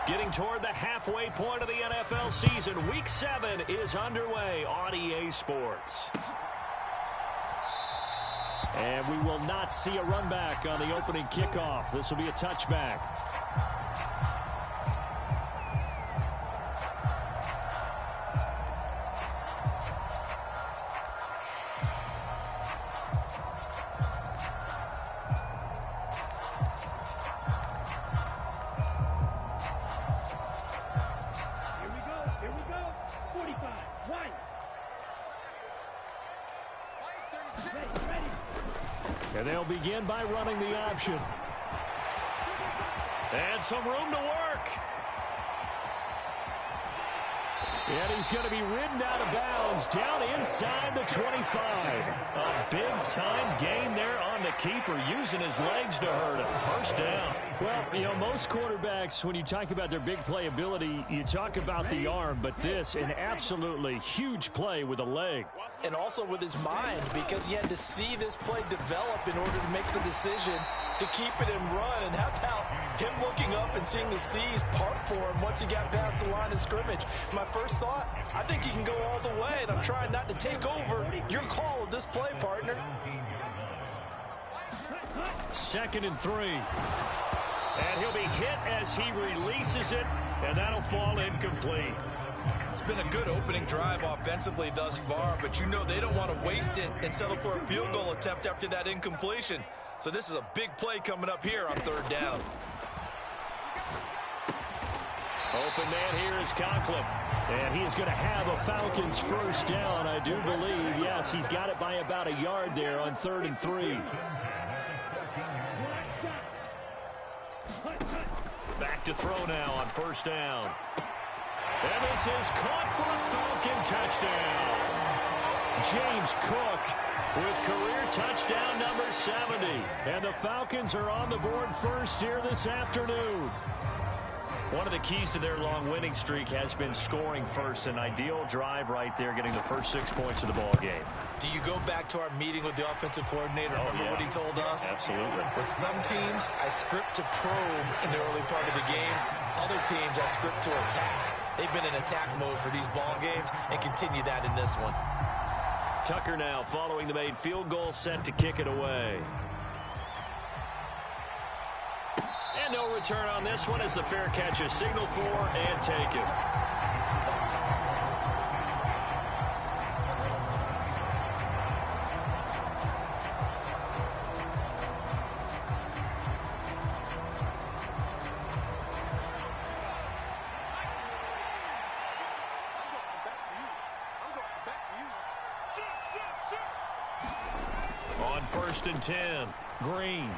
Getting toward the halfway point of the NFL season. Week 7 is underway on EA Sports. And we will not see a run back on the opening kickoff. This will be a touchback. And they'll begin by running the option. And some room to work. And he's going to be ridden out of bounds down inside the 25. A big-time gain there on the keeper, using his legs to hurt him. First down. Well, you know, most quarterbacks, when you talk about their big playability, you talk about the arm, but this, an absolutely huge play with a leg. And also with his mind, because he had to see this play develop in order to make the decision to keep it and run. And how about him looking up and seeing the seas part for him once he got past the line of scrimmage? My first thought, I think he can go all the way, and I'm trying not to take over your call of this play, partner. 2nd and 3. And he'll be hit as he releases it, and that'll fall incomplete. It's been a good opening drive offensively thus far, but you know they don't want to waste it and settle for a field goal attempt after that incompletion. So this is a big play coming up here on 3rd down. Open man here is Conklin. And he is going to have a Falcons first down, I do believe. Yes, he's got it by about a yard there on 3rd and 3. Back to throw now on 1st down. And this is caught for a Falcon touchdown. James Cook with career touchdown number 70. And the Falcons are on the board first here this afternoon. One of the keys to their long winning streak has been scoring first. An ideal drive right there, getting the first 6 points of the ball game. Do you go back to our meeting with the offensive coordinator? Remember what he told us? Absolutely. With some teams, I script to probe in the early part of the game. Other teams, I script to attack. They've been in attack mode for these ball games and continue that in this one. Tucker now following the made field goal, set to kick it away. And no return on this one as the fair catch is signaled for and taken. On 1st and 10, Green.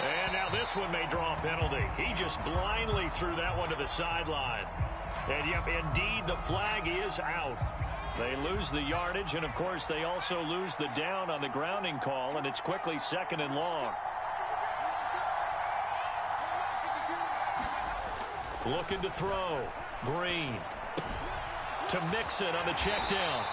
And now this one may draw a penalty. He just blindly threw that one to the sideline. And, yep, indeed, the flag is out. They lose the yardage, and, of course, they also lose the down on the grounding call, and it's quickly 2nd and long. Looking to throw. Green. To Mixon on the check down.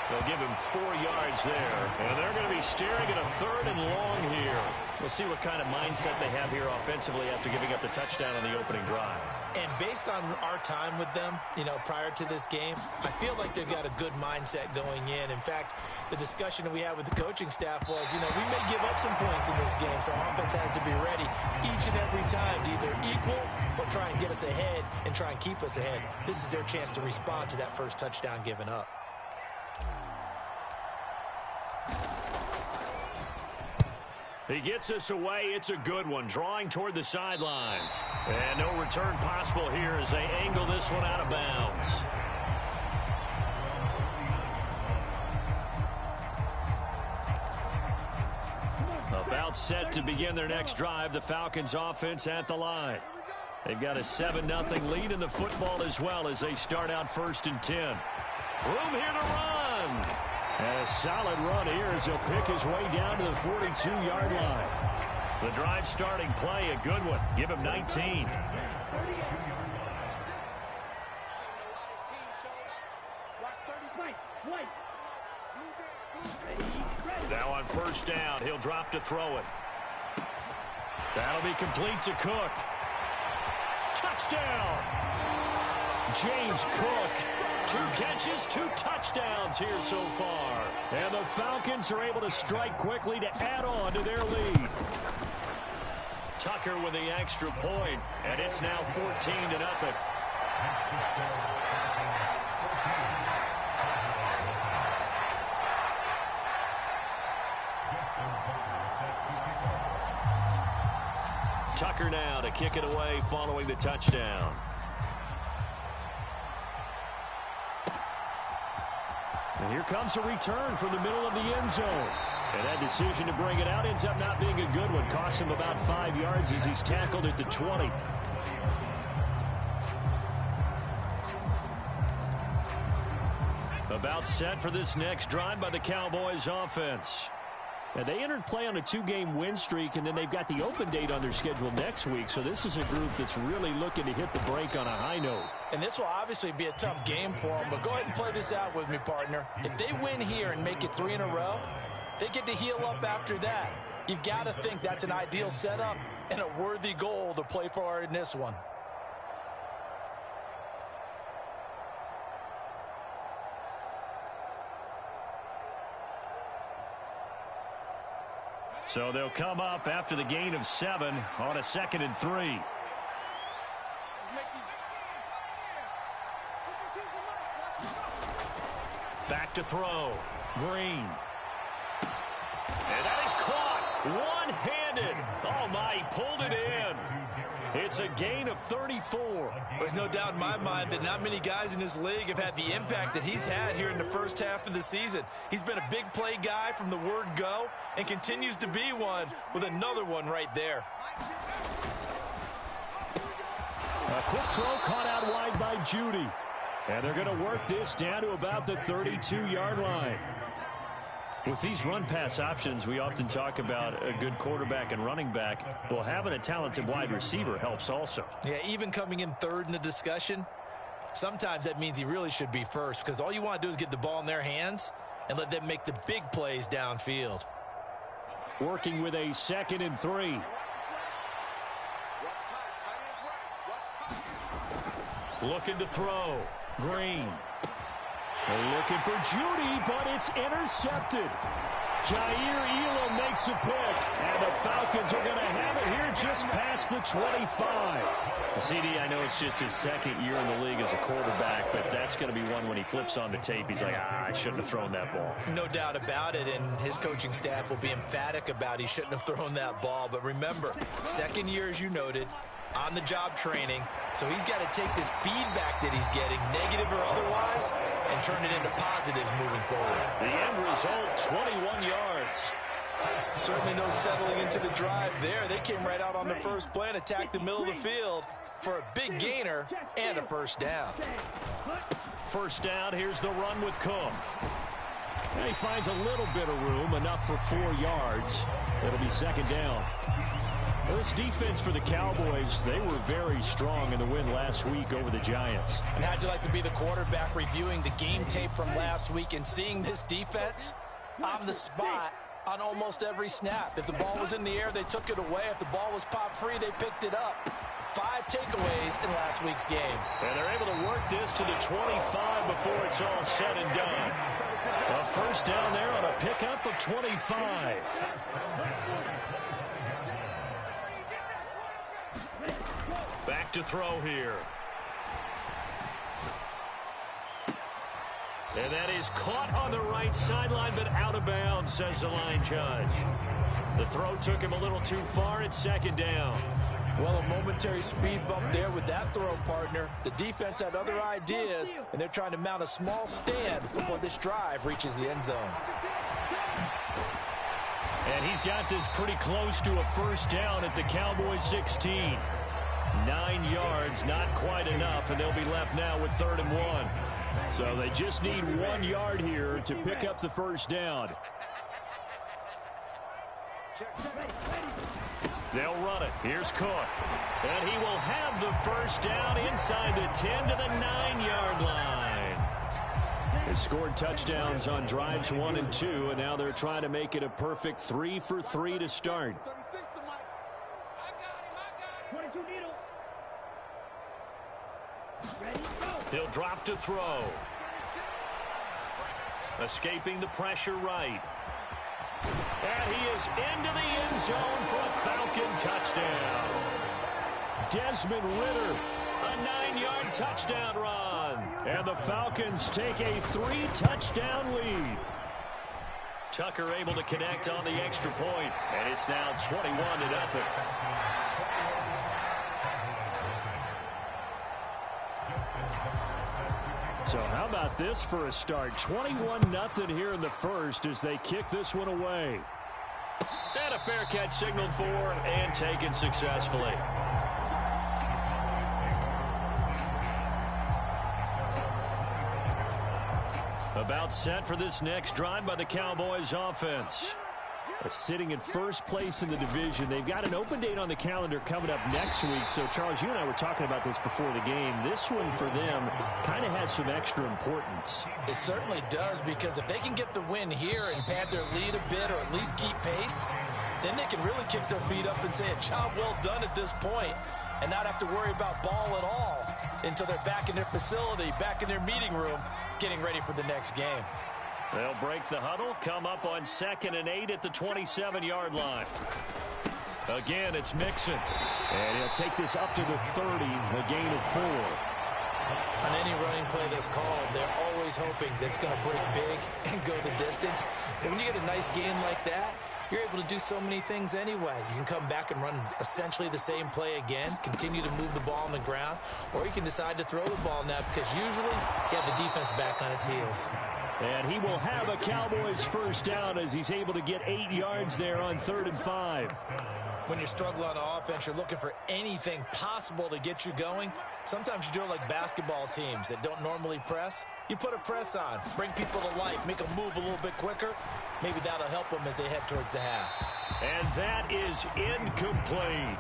They'll give him 4 yards there. And they're going to be staring at a 3rd and long here. We'll see what kind of mindset they have here offensively after giving up the touchdown on the opening drive. And based on our time with them, you know, prior to this game, I feel like they've got a good mindset going in. In fact, the discussion that we had with the coaching staff was, you know, we may give up some points in this game, so offense has to be ready each and every time to either equal or try and get us ahead and try and keep us ahead. This is their chance to respond to that first touchdown given up. He gets us away. It's a good one. Drawing toward the sidelines. And no return possible here as they angle this one out of bounds. About set to begin their next drive. The Falcons offense at the line. They've got a 7-0 lead in the football as well as they start out 1st and 10. Room here to run. And a solid run here as he'll pick his way down to the 42-yard line. The drive starting play, a good one. Give him 19. Now on 1st down, he'll drop to throw it. That'll be complete to Cook. touchdown. James Cook, 2 catches, 2 touchdowns here so far. And the Falcons are able to strike quickly to add on to their lead. Tucker with the extra point, and it's now 14-0. Tucker now to kick it away following the touchdown. And here comes a return from the middle of the end zone. And that decision to bring it out ends up not being a good one. Cost him about 5 yards as he's tackled at the 20. About set for this next drive by the Cowboys offense. Now, they entered play on a 2-game win streak, and then they've got the open date on their schedule next week. So this is a group that's really looking to hit the break on a high note. And this will obviously be a tough game for them, but go ahead and play this out with me, partner. If they win here and make it 3 in a row, they get to heal up after that. You've got to think that's an ideal setup and a worthy goal to play for in this one. So they'll come up after the gain of 7 on a 2nd and 3. Back to throw. Green. And that is caught one-handed. Oh, my, he pulled it in. It's a gain of 34. There's no doubt in my mind that not many guys in this league have had the impact that he's had here in the first half of the season. He's been a big play guy from the word go and continues to be one with another one right there. A quick throw caught out wide by Judy. And they're going to work this down to about the 32-yard line. With these run-pass options, we often talk about a good quarterback and running back. Well, having a talented wide receiver helps also. Yeah, even coming in third in the discussion, sometimes that means he really should be first, because all you want to do is get the ball in their hands and let them make the big plays downfield. Working with a 2nd and 3. Looking to throw. Green. Looking for Judy, but it's intercepted. Jair Elam makes a pick, and the Falcons are going to have it here just past the 25. CD, I know it's just his 2nd year in the league as a quarterback, but that's going to be one when he flips on the tape. He's like, I shouldn't have thrown that ball. No doubt about it, and his coaching staff will be emphatic about he shouldn't have thrown that ball. But remember, 2nd year, as you noted, on-the-job training, so he's got to take this feedback that he's getting, negative or otherwise, and turn it into positives moving forward. The end result, 21 yards. Certainly no settling into the drive there. They came right out on the first play and attacked the middle of the field for a big gainer and a first down. First down, here's the run with Cook. And he finds a little bit of room, enough for 4 yards. It'll be 2nd down. Well, this defense for the Cowboys, they were very strong in the win last week over the Giants. And how'd you like to be the quarterback reviewing the game tape from last week and seeing this defense on the spot on almost every snap? If the ball was in the air, they took it away. If the ball was popped free, they picked it up. 5 takeaways in last week's game. And they're able to work this to the 25 before it's all said and done. A first down there on a pickup of 25. Back to throw here. And that is caught on the right sideline, but out of bounds, says the line judge. The throw took him a little too far. It's 2nd down. Well, a momentary speed bump there with that throw, partner. The defense had other ideas, and they're trying to mount a small stand before this drive reaches the end zone. And he's got this pretty close to a first down at the Cowboys 16. 9 yards, not quite enough, and they'll be left now with 3rd and 1. So they just need 1 yard here to pick up the first down. They'll run it. Here's Cook. And he will have the first down inside the 10 to the 9-yard line. They scored touchdowns on drives 1 and 2, and now they're trying to make it a perfect 3 for 3 to start. He'll drop to throw. Escaping the pressure right. And he is into the end zone for a Falcon touchdown. Desmond Ridder, a 9-yard touchdown run. And the Falcons take a 3-touchdown lead. Tucker able to connect on the extra point, and it's now 21-0. So how about this for a start? 21-0 here in the first as they kick this one away. And a fair catch signaled for and taken successfully. About set for this next drive by the Cowboys offense. Sitting in first place in the division. They've got an open date on the calendar coming up next week. So, Charles, you and I were talking about this before the game. This one for them kind of has some extra importance. It certainly does, because if they can get the win here and pad their lead a bit or at least keep pace, then they can really kick their feet up and say a job well done at this point and not have to worry about ball at all until they're back in their facility, back in their meeting room, getting ready for the next game. They'll break the huddle, come up on 2nd and 8 at the 27-yard line. Again, it's Mixon. And he'll take this up to the 30, a gain of 4. On any running play that's called, they're always hoping that it's going to break big and go the distance. But when you get a nice game like that, you're able to do so many things anyway. You can come back and run essentially the same play again, continue to move the ball on the ground, or you can decide to throw the ball now because usually you have the defense back on its heels. And he will have a Cowboys first down as he's able to get 8 yards there on 3rd and 5. When you're struggling on offense, you're looking for anything possible to get you going. Sometimes you do it like basketball teams that don't normally press. You put a press on, bring people to life, make them move a little bit quicker. Maybe that'll help them as they head towards the half. And that is incomplete.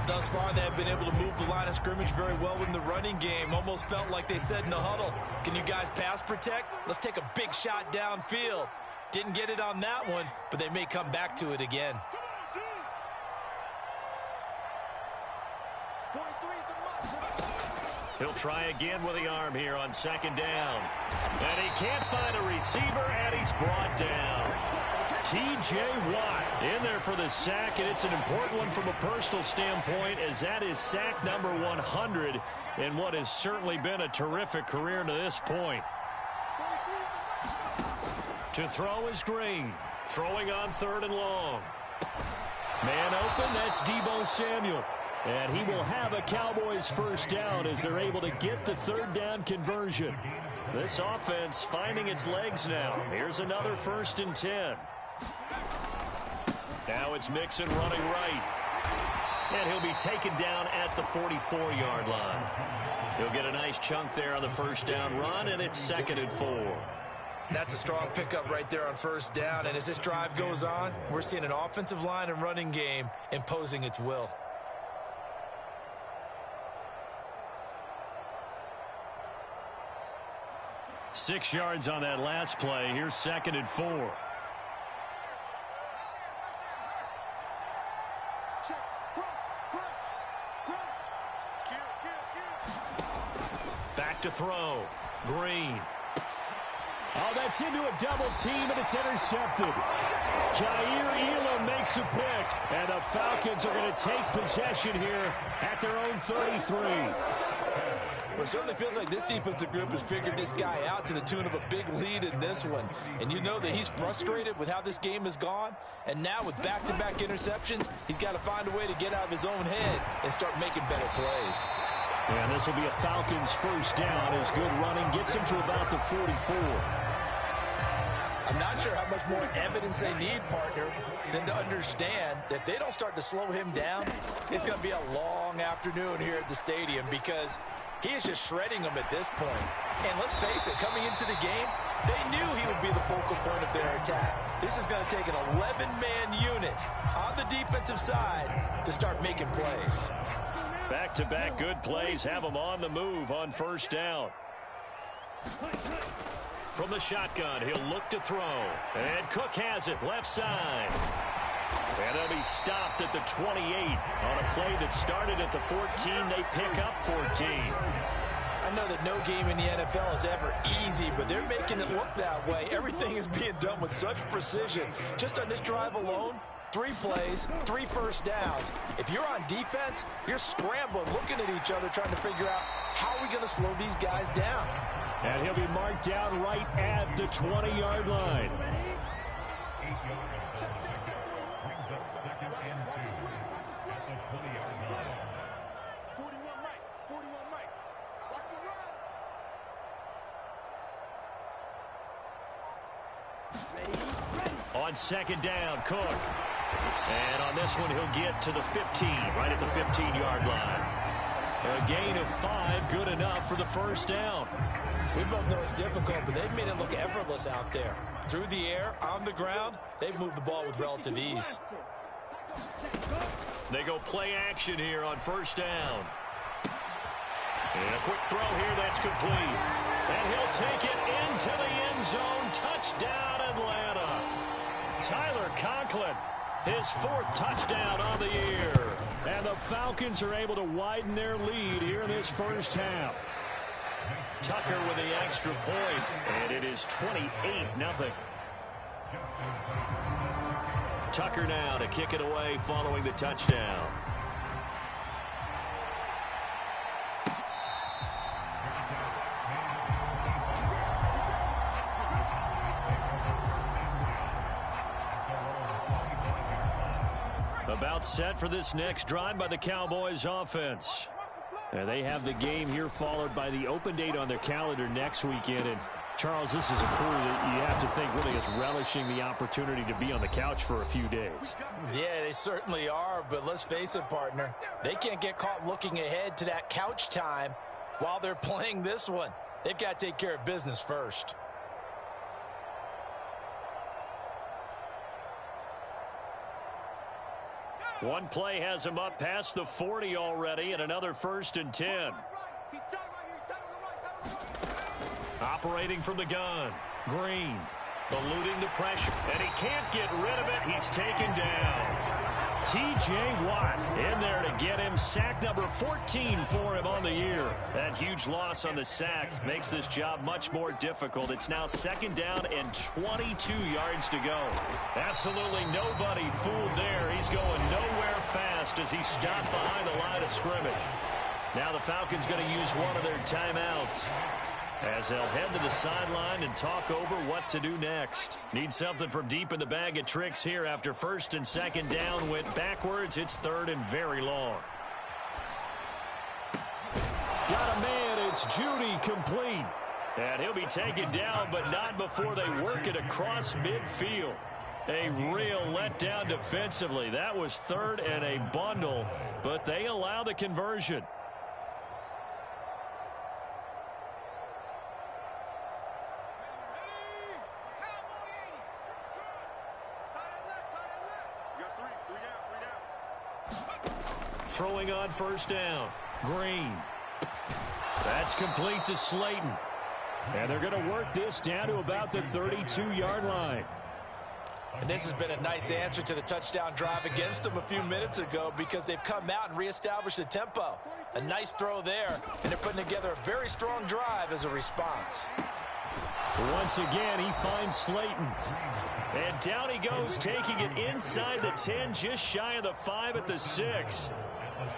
Thus far, they have been able to move the line of scrimmage very well in the running game. Almost felt like they said in the huddle, can you guys pass protect? Let's take a big shot downfield. Didn't get it on that one, but they may come back to it again. He'll try again with the arm here on 2nd down. And he can't find a receiver, and he's brought down. T.J. Watt in there for the sack, and it's an important one from a personal standpoint, as that is sack number 100 in what has certainly been a terrific career to this point. To throw is Green, throwing on 3rd and long. Man open, that's Deebo Samuel. And he will have a Cowboys first down as they're able to get the 3rd down conversion. This offense finding its legs now. Here's another 1st and 10. Now it's Mixon running right. And he'll be taken down at the 44-yard line. He'll get a nice chunk there on the first down run, and it's 2nd and 4. That's a strong pickup right there on first down. And as this drive goes on, we're seeing an offensive line and running game imposing its will. Six yards on that last play. Here's 2nd and 4. Back to throw. Green. Oh, that's into a double team, and it's intercepted. Jair Elam makes a pick, and the Falcons are going to take possession here at their own 33. Well, it certainly feels like this defensive group has figured this guy out to the tune of a big lead in this one. And you know that he's frustrated with how this game has gone. And now with back-to-back interceptions, he's got to find a way to get out of his own head and start making better plays. And this will be a Falcons first down as good running gets him to about the 44. I'm not sure how much more evidence they need, partner, than to understand that if they don't start to slow him down, it's going to be a long afternoon here at the stadium because he is just shredding them at this point. And let's face it, coming into the game, they knew he would be the focal point of their attack. This is going to take an 11-man unit on the defensive side to start making plays. Back-to-back good plays have them on the move on first down. From the shotgun, he'll look to throw. And Cook has it, left side. And they'll be stopped at the 28 on a play that started at the 14. They pick up 14. I know that no game in the NFL is ever easy, but they're making it look that way. Everything is being done with such precision. Just on this drive alone, 3 plays, 3 first downs. If you're on defense, you're scrambling, looking at each other, trying to figure out how are we going to slow these guys down. And he'll be marked down right at the 20-yard line. On second down, Cook. And on this one, he'll get to the 15, right at the 15-yard line. A gain of 5, good enough for the first down. We both know it's difficult, but they've made it look effortless out there. Through the air, on the ground, they've moved the ball with relative ease. They go play action here on first down. And a quick throw here, that's complete. And he'll take it into the end zone. Touchdown, Atlanta. Tyler Conklin, his 4th touchdown on the year. And the Falcons are able to widen their lead here in this first half. Tucker with the extra point, and it is 28-0. Tucker now to kick it away following the touchdown. About set for this next drive by the Cowboys offense. And they have the game here followed by the open date on their calendar next weekend. And Charles, this is a crew that you have to think really is relishing the opportunity to be on the couch for a few days. Yeah, they certainly are, but let's face it, partner. They can't get caught looking ahead to that couch time while they're playing this one. They've got to take care of business first. One play has him up past the 40 already, and another 1st and 10. Operating from the gun, Green, eluding the pressure, and he can't get rid of it. He's taken down. T.J. Watt in there to get him sack number 14 for him on the year. That huge loss on the sack makes this job much more difficult. It's now 2nd down and 22 yards to go. Absolutely nobody fooled there. He's going nowhere fast as he stopped behind the line of scrimmage. Now the Falcons going to use one of their timeouts as they'll head to the sideline and talk over what to do next. Need something from deep in the bag of tricks here after 1st and 2nd down went backwards. It's 3rd and very long. Got a man. It's Judy complete. And he'll be taken down, but not before they work it across midfield. A real letdown defensively. That was 3rd and a bundle, but they allow the conversion. Throwing on first down. Green. That's complete to Slayton. And they're going to work this down to about the 32-yard line. And this has been a nice answer to the touchdown drive against them a few minutes ago because they've come out and reestablished the tempo. A nice throw there, and they're putting together a very strong drive as a response. Once again, he finds Slayton. And down he goes, taking it inside the 10, just shy of the 5 at the 6.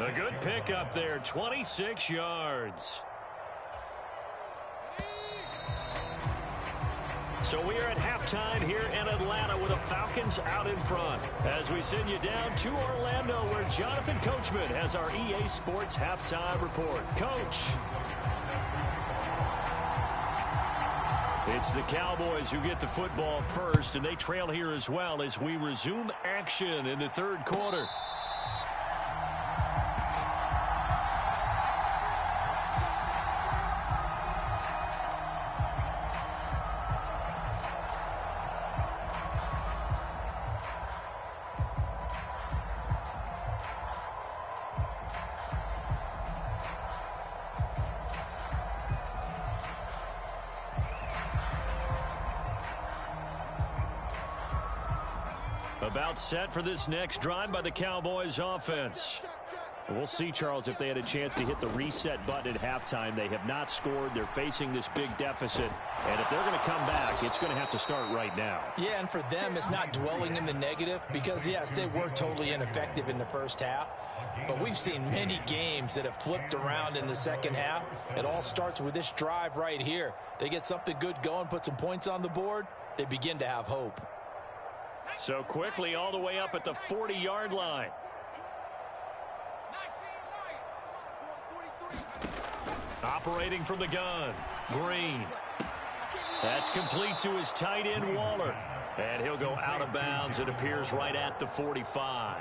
A good pickup there, 26 yards. So we are at halftime here in Atlanta with the Falcons out in front. As we send you down to Orlando where Jonathan Coachman has our EA Sports halftime report. Coach. It's the Cowboys who get the football first, and they trail here as well as we resume action in the 3rd quarter. About set for this next drive by the Cowboys offense. We'll see, Charles, if they had a chance to hit the reset button at halftime. They have not scored. They're facing this big deficit. And if they're going to come back, it's going to have to start right now. Yeah, and for them, it's not dwelling in the negative because, yes, they were totally ineffective in the first half. But we've seen many games that have flipped around in the second half. It all starts with this drive right here. They get something good going, put some points on the board, they begin to have hope. So quickly all the way up at the 40-yard line. Operating from the gun, Green. That's complete to his tight end, Waller. And he'll go out of bounds. It appears right at the 45.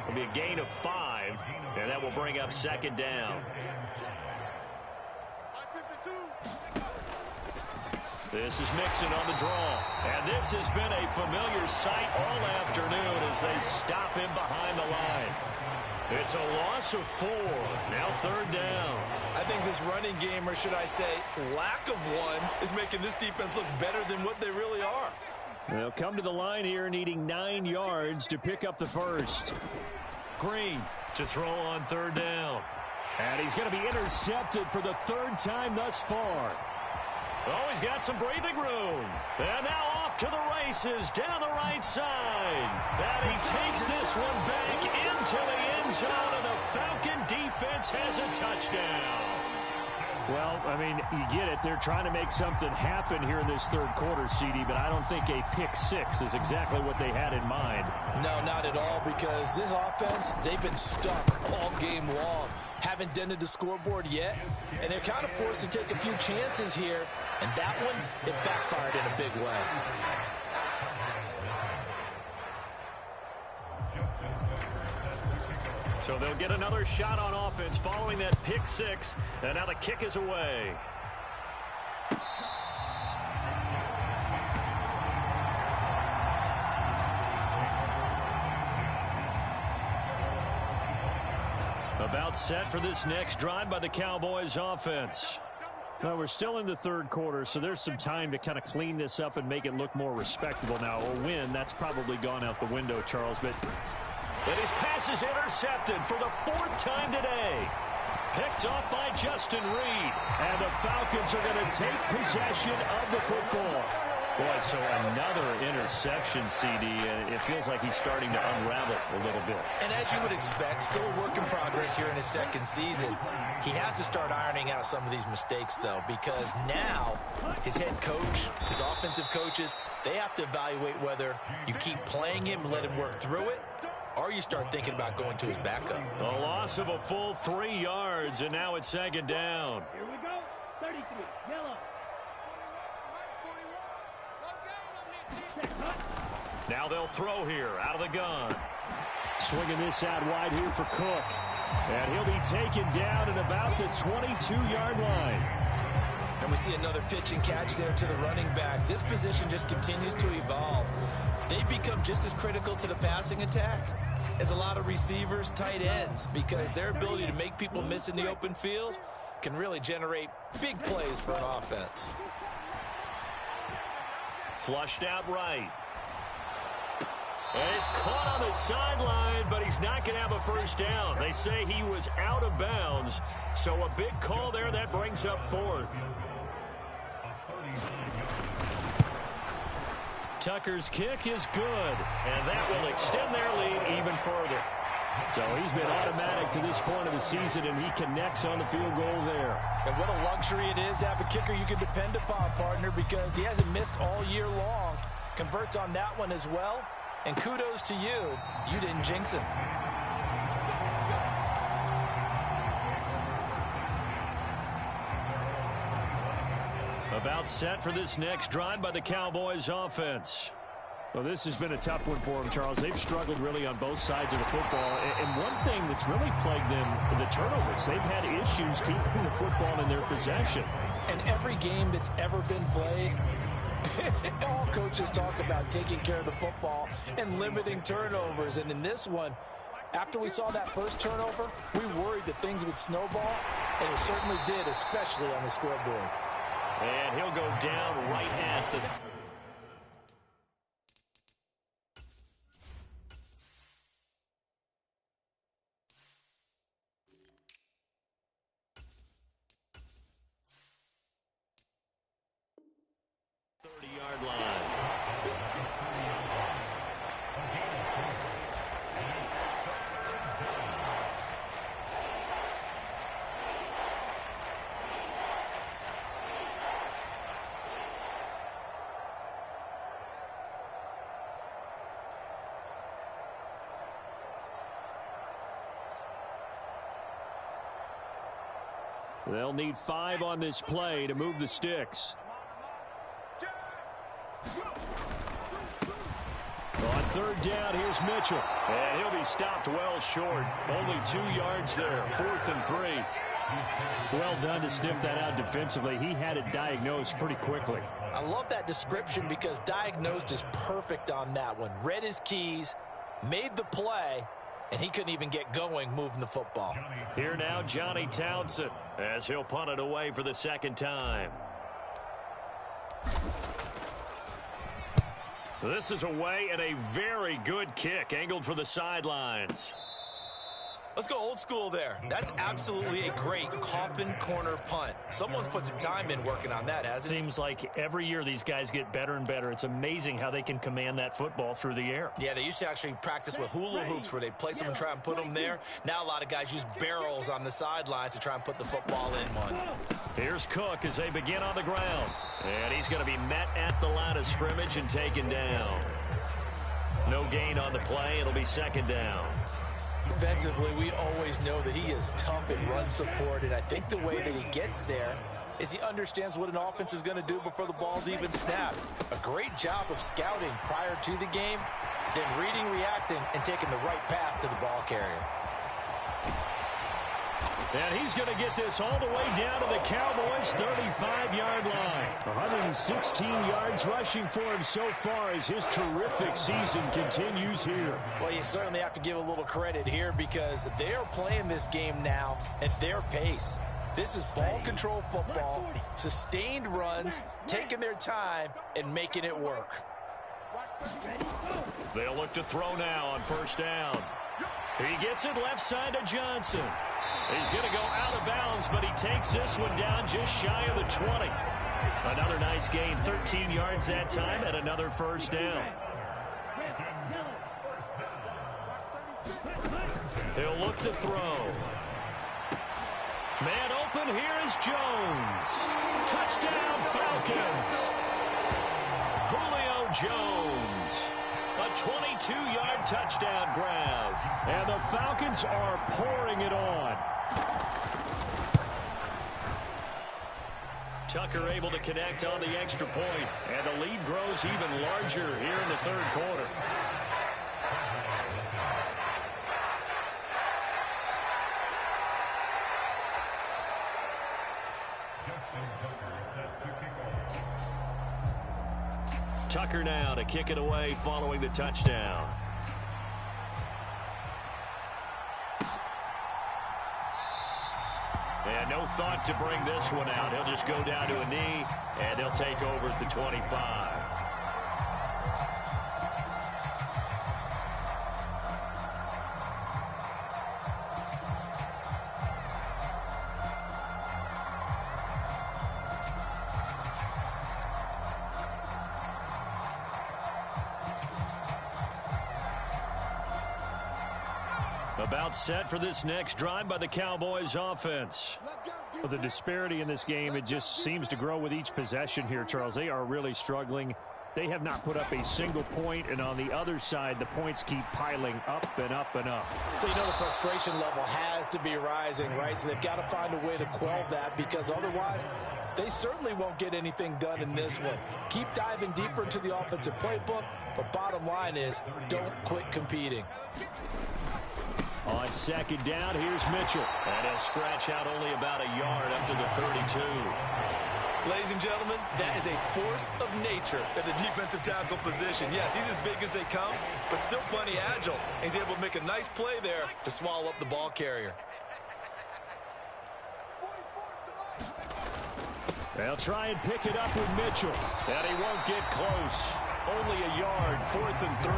It'll be a gain of 5, and that will bring up second down. This is Mixon on the draw. And this has been a familiar sight all afternoon as they stop him behind the line. It's a loss of 4. Now third down. I think this running game, or should I say lack of one, is making this defense look better than what they really are. They'll come to the line here needing 9 yards to pick up the first. Green to throw on third down. And he's going to be intercepted for the 3rd time thus far. Oh, he's got some breathing room. And now off to the races down the right side. And he takes this one back into the end zone, and the Falcon defense has a touchdown. Well, I mean, you get it. They're trying to make something happen here in this third quarter, CD, but I don't think a pick 6 is exactly what they had in mind. No, not at all, because this offense, they've been stuck all game long. Haven't dented the scoreboard yet, and they're kind of forced to take a few chances here, and that one, it backfired in a big way. So they'll get another shot on offense following that pick 6, and now the kick is away. About set for this next drive by the Cowboys offense. Well, we're still in the third quarter, so there's some time to kind of clean this up and make it look more respectable now. A win, that's probably gone out the window, Charles, but his pass is intercepted for the 4th time today. Picked off by Justin Reed. And the Falcons are going to take possession of the football. Boy, so another interception, CD. It feels like he's starting to unravel a little bit. And as you would expect, still a work in progress here in his 2nd season. He has to start ironing out some of these mistakes, though, because now his head coach, his offensive coaches, they have to evaluate whether you keep playing him and let him work through it, or you start thinking about going to his backup. A loss of a full 3 yards, and now it's 2nd down. Here we go. 33. Yellow. Now they'll throw here out of the gun. Swinging this out wide here for Cook. And he'll be taken down at about the 22-yard line. And we see another pitch and catch there to the running back. This position just continues to evolve. They become just as critical to the passing attack as a lot of receivers, tight ends, because their ability to make people miss in the open field can really generate big plays for an offense. Flushed out right. And he's caught on the sideline, but he's not going to have a first down. They say he was out of bounds, so a big call there that brings up 4th. Tucker's kick is good, and that will extend their lead even further. So he's been automatic to this point of the season, and he connects on the field goal there. And what a luxury it is to have a kicker you can depend upon, partner, because he hasn't missed all year long. Converts on that one as well. And kudos to you. You didn't jinx him. About set for this next drive by the Cowboys offense. Well, this has been a tough one for them, Charles. They've struggled really on both sides of the football. And one thing that's really plagued them, the turnovers. They've had issues keeping the football in their possession. And every game that's ever been played, all coaches talk about taking care of the football and limiting turnovers. And in this one, after we saw that first turnover, we worried that things would snowball, and it certainly did, especially on the scoreboard. And he'll go down right at the... They'll need 5 on this play to move the sticks. On third down, here's Mitchell. And he'll be stopped well short. Only 2 yards there, 4th and 3. Well done to sniff that out defensively. He had it diagnosed pretty quickly. I love that description because diagnosed is perfect on that one. Read his keys, made the play, and he couldn't even get going moving the football. Here now, Johnny Townsend, as he'll punt it away for the 2nd time. This is away and a very good kick, angled for the sidelines. Let's go old school there. That's absolutely a great coffin corner punt. Someone's put some time in working on that, hasn't it? Seems like every year these guys get better and better. It's amazing how they can command that football through the air. Yeah, they used to actually practice with hula hoops where they place them and try and put them there. Now a lot of guys use barrels on the sidelines to try and put the football in one. Here's Cook as they begin on the ground. And he's going to be met at the line of scrimmage and taken down. No gain on the play. It'll be 2nd down. Defensively, we always know that he is tough in run support, and I think the way that he gets there is he understands what an offense is going to do before the ball's even snapped. A great job of scouting prior to the game, then reading, reacting, and taking the right path to the ball carrier. And he's going to get this all the way down to the Cowboys' 35-yard line. 116 yards rushing for him so far as his terrific season continues here. Well, you certainly have to give a little credit here because they are playing this game now at their pace. This is ball control football, sustained runs, taking their time, and making it work. They'll look to throw now on 1st down. He gets it left side to Johnson. He's going to go out of bounds, but he takes this one down just shy of the 20. Another nice gain, 13 yards that time, and another 1st down. He'll look to throw. Man open, here is Jones. Touchdown, Falcons. Julio Jones. A 22-yard touchdown grab. And the Falcons are pouring it on. Tucker able to connect on the extra point, and the lead grows even larger here in the 3rd quarter. Tucker now to kick it away following the touchdown. And no thought to bring this one out. He'll just go down to a knee, and he'll take over at the 25. About set for this next drive by the Cowboys offense. The disparity in this game, it just seems to grow with each possession here, Charles. They are really struggling. They have not put up a single point, and on the other side, the points keep piling up and up and up. So you know the frustration level has to be rising, right? So they've got to find a way to quell that because otherwise they certainly won't get anything done in this one. Keep diving deeper into the offensive playbook, but bottom line is don't quit competing. On 2nd down, here's Mitchell. And he'll scratch out only about a yard up to the 32. Ladies and gentlemen, that is a force of nature at the defensive tackle position. Yes, he's as big as they come, but still plenty agile. He's able to make a nice play there to swallow up the ball carrier. They'll try and pick it up with Mitchell. And he won't get close. Only a yard, 4th and 3.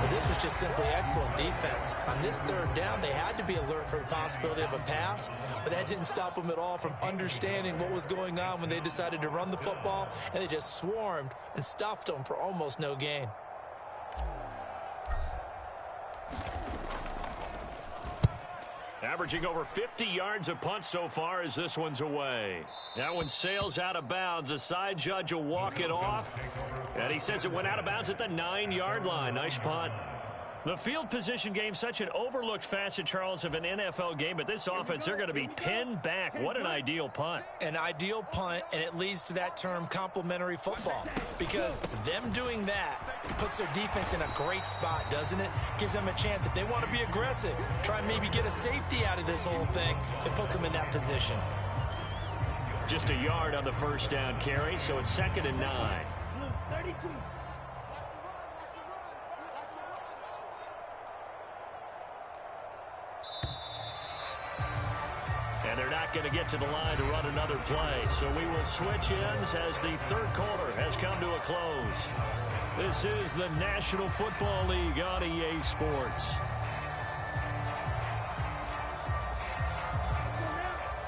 Well, this was just simply excellent defense. On this 3rd down, they had to be alert for the possibility of a pass, but that didn't stop them at all from understanding what was going on when they decided to run the football, and they just swarmed and stuffed them for almost no gain. Averaging over 50 yards a punt so far as this one's away. That one sails out of bounds. The side judge will walk it off. And he says it went out of bounds at the 9-yard line. Nice punt. The field position game, such an overlooked facet, Charles, of an NFL game, but this offense, they're going to be pinned back. What an ideal punt. An ideal punt, and it leads to that term complementary football, because them doing that puts their defense in a great spot, doesn't it? Gives them a chance. If they want to be aggressive, try and maybe get a safety out of this whole thing, it puts them in that position. Just a yard on the first down carry, so it's 2nd and 9. 32. And they're not going to get to the line to run another play. So we will switch ends as the third quarter has come to a close. This is the National Football League on EA Sports.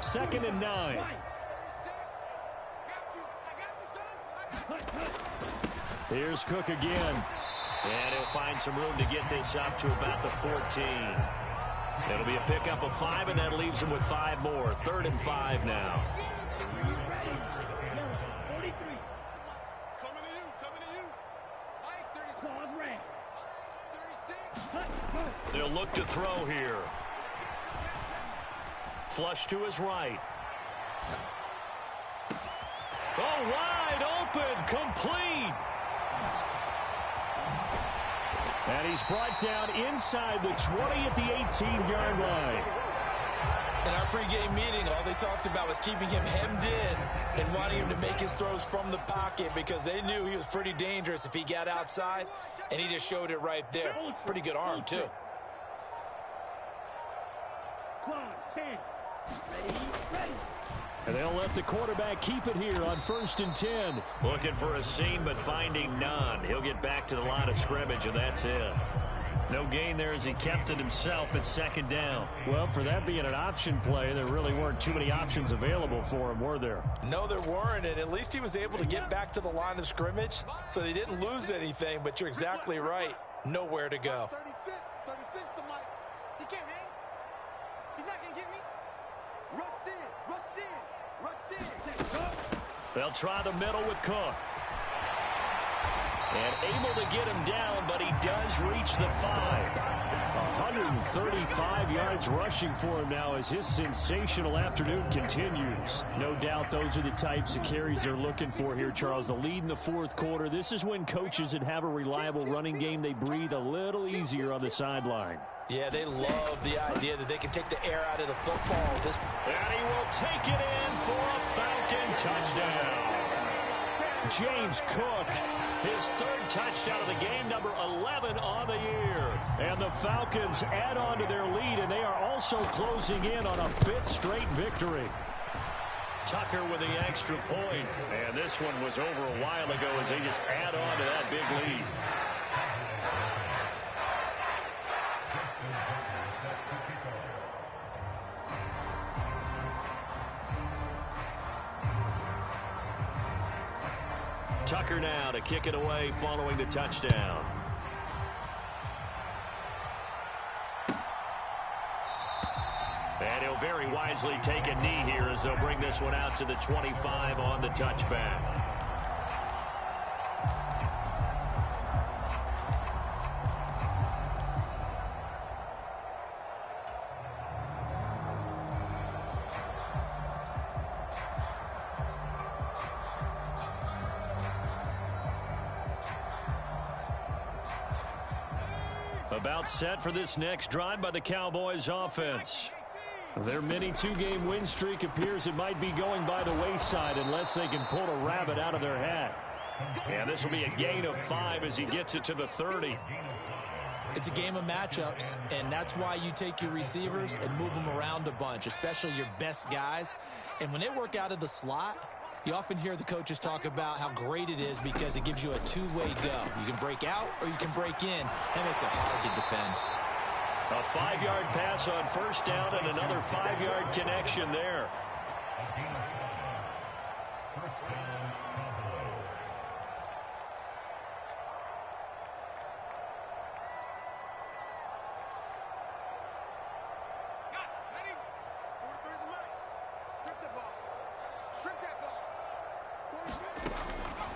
2nd and 9. Here's Cook again. And he'll find some room to get this up to about the 14. It'll be a pickup of 5, and that leaves him with 5 more. 3rd and 5 now. Yellow, 43. Coming to you. Mike, 36. Claws red. 36. They'll look to throw here. Flush to his right. Oh, wide open, complete. And he's brought down inside the 20 at the 18-yard line. In our pregame meeting, all they talked about was keeping him hemmed in and wanting him to make his throws from the pocket because they knew he was pretty dangerous if he got outside, and he just showed it right there. Pretty good arm, too. Claws 10. Ready. And they'll let the quarterback keep it here on 1st and 10. Looking for a seam, but finding none. He'll get back to the line of scrimmage, and that's it. No gain there as he kept it himself at 2nd down. Well, for that being an option play, there really weren't too many options available for him, were there? No, there weren't, and at least he was able to get back to the line of scrimmage, so they didn't lose anything, but you're exactly right. Nowhere to go. 36 to Mike. He can't hang. He's not going to get me. Rush in. They'll try the middle with Cook. And able to get him down, but he does reach the 5. 135 yards rushing for him now as his sensational afternoon continues. No doubt those are the types of carries they're looking for here, Charles. The lead in the 4th quarter. This is when coaches that have a reliable running game, they breathe a little easier on the sideline. Yeah, they love the idea that they can take the air out of the football. And he will take it in for a Falcon touchdown. James Cook, his 3rd touchdown of the game, number 11 on the year. And the Falcons add on to their lead, and they are also closing in on a 5th straight victory. Tucker with the extra point. And this one was over a while ago as they just add on to that big lead. Tucker now to kick it away following the touchdown. And he'll very wisely take a knee here as they'll bring this one out to the 25 on the touchback. About set for this next drive by the Cowboys offense. Their mini 2-game win streak appears it might be going by the wayside unless they can pull a rabbit out of their hat. And this will be a gain of 5 as he gets it to the 30. It's a game of matchups, and that's why you take your receivers and move them around a bunch, especially your best guys. And when they work out of the slot, you often hear the coaches talk about how great it is because it gives you a two-way go. You can break out or you can break in. That makes it hard to defend. A 5-yard pass on 1st down and another 5-yard connection there.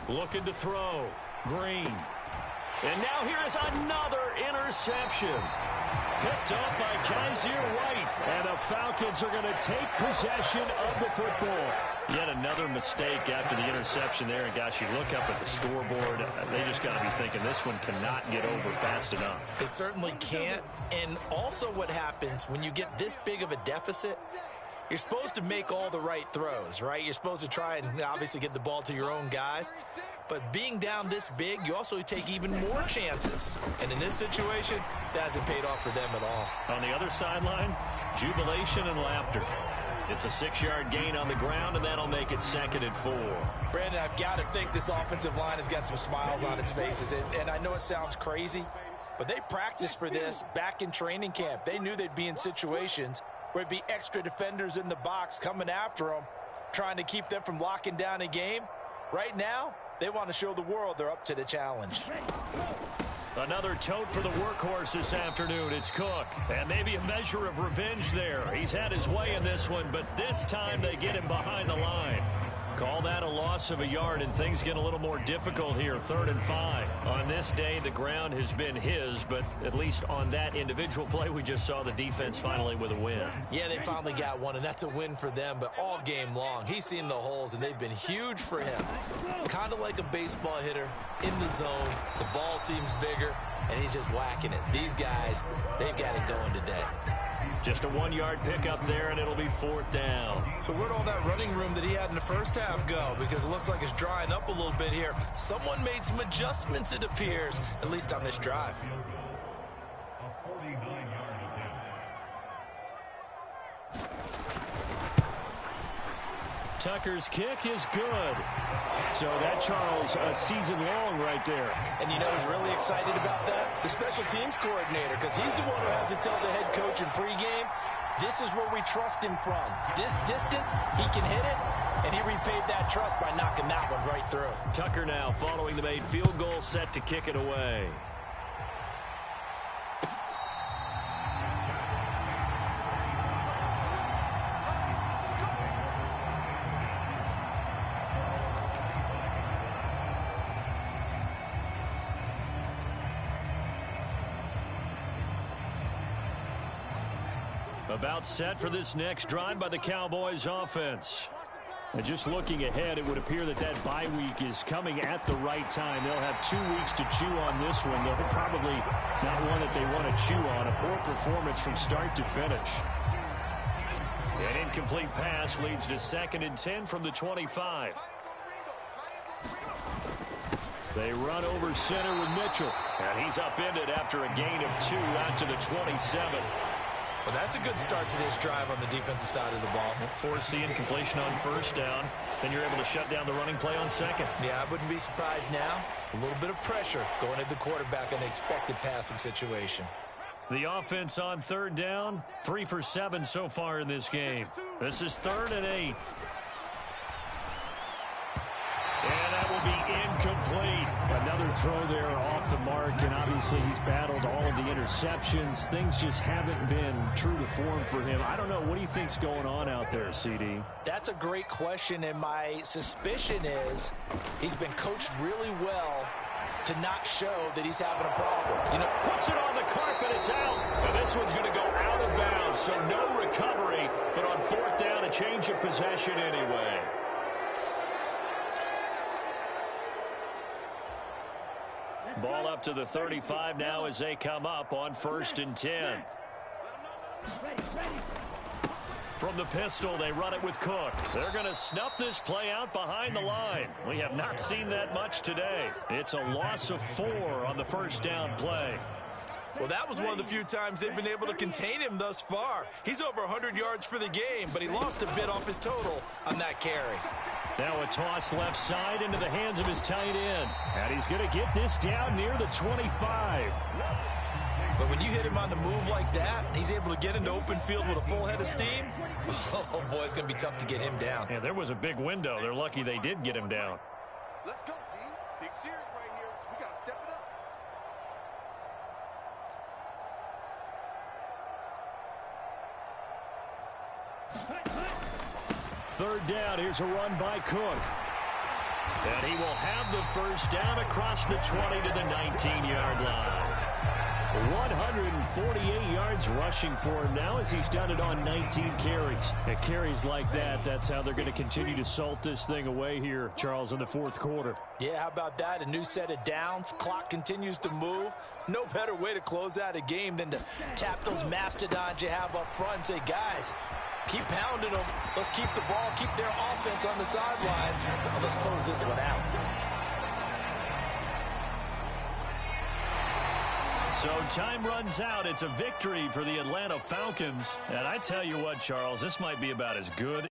Looking to throw. Green. And now here is another interception. Picked up by Kaiser White. And the Falcons are going to take possession of the football. Yet another mistake after the interception there. And, gosh, you look up at the scoreboard. They just got to be thinking this one cannot get over fast enough. It certainly can't. And also what happens when you get this big of a deficit, you're supposed to make all the right throws, right? You're supposed to try and obviously get the ball to your own guys. But being down this big, you also take even more chances. And in this situation, that hasn't paid off for them at all. On the other sideline, jubilation and laughter. It's a 6-yard gain on the ground, and that'll make it 2nd and 4. Brandon, I've got to think this offensive line has got some smiles on its faces. And I know it sounds crazy, but they practiced for this back in training camp. They knew they'd be in situations where it'd be extra defenders in the box coming after them, trying to keep them from locking down a game. Right now, they want to show the world they're up to the challenge. Another tote for the workhorse this afternoon. It's Cook. And maybe a measure of revenge there. He's had his way in this one, but this time they get him behind the line. Call that a loss of a yard, and things get a little more difficult here. 3rd and 5. On this day, the ground has been his, but at least on that individual play, we just saw the defense finally with a win. Yeah, they finally got one, and that's a win for them, but all game long, he's seen the holes, and they've been huge for him. Kind of like a baseball hitter in the zone. The ball seems bigger, and he's just whacking it. These guys, they've got it going today. Just a 1-yard pickup there, and it'll be 4th down. So where'd all that running room that he had in the first half go? Because it looks like it's drying up a little bit here. Someone made some adjustments, it appears, at least on this drive. Tucker's kick is good. So that, Charles, a season long right there. And you know who's really excited about that? The special teams coordinator, because he's the one who has to tell the head coach in pregame, this is where we trust him from. This distance, he can hit it, and he repaid that trust by knocking that one right through. Tucker now following the made field goal, set to kick it away. About set for this next drive by the Cowboys offense. And just looking ahead, it would appear that that bye week is coming at the right time. They'll have 2 weeks to chew on this one. They'll probably not one that they want to chew on. A poor performance from start to finish. An incomplete pass leads to 2nd and 10 from the 25. They run over center with Mitchell. And he's upended after a gain of 2 out to the 27. Well, that's a good start to this drive on the defensive side of the ball. Force the incompletion on 1st down. Then you're able to shut down the running play on 2nd. Yeah, I wouldn't be surprised now. A little bit of pressure going at the quarterback in the expected passing situation. The offense on 3rd down, 3 for 7 so far in this game. This is 3rd and 8. And that will be incomplete. Another throw there off the mark, and obviously he's battled all of the interceptions. Things just haven't been true to form for him. I don't know. What do you think's going on out there, CD? That's a great question, and my suspicion is he's been coached really well to not show that he's having a problem. You know, puts it on the carpet, it's out. And this one's going to go out of bounds, so no recovery. But on 4th down, a change of possession anyway. Ball up to the 35 now as they come up on 1st and 10. From the pistol, they run it with Cook. They're going to snuff this play out behind the line. We have not seen that much today. It's a loss of 4 on the 1st down play. Well, that was one of the few times they've been able to contain him thus far. He's over 100 yards for the game, but he lost a bit off his total on that carry. Now a toss left side into the hands of his tight end. And he's going to get this down near the 25. But when you hit him on the move like that, he's able to get into open field with a full head of steam. Oh, boy, it's going to be tough to get him down. Yeah, there was a big window. They're lucky they did get him down. Let's go, D. Big series right here, so we got to step it up. 3rd down. Here's a run by Cook. And he will have the first down across the 20 to the 19-yard line. 148 yards rushing for him now as he's done it on 19 carries. And carries like that, that's how they're going to continue to salt this thing away here, Charles, in the fourth quarter. Yeah, how about that? A new set of downs. Clock continues to move. No better way to close out a game than to tap those mastodons you have up front and say, guys, keep pounding them. Let's keep the ball, keep their offense on the sidelines. Let's close this one out. So time runs out. It's a victory for the Atlanta Falcons. And I tell you what, Charles, this might be about as good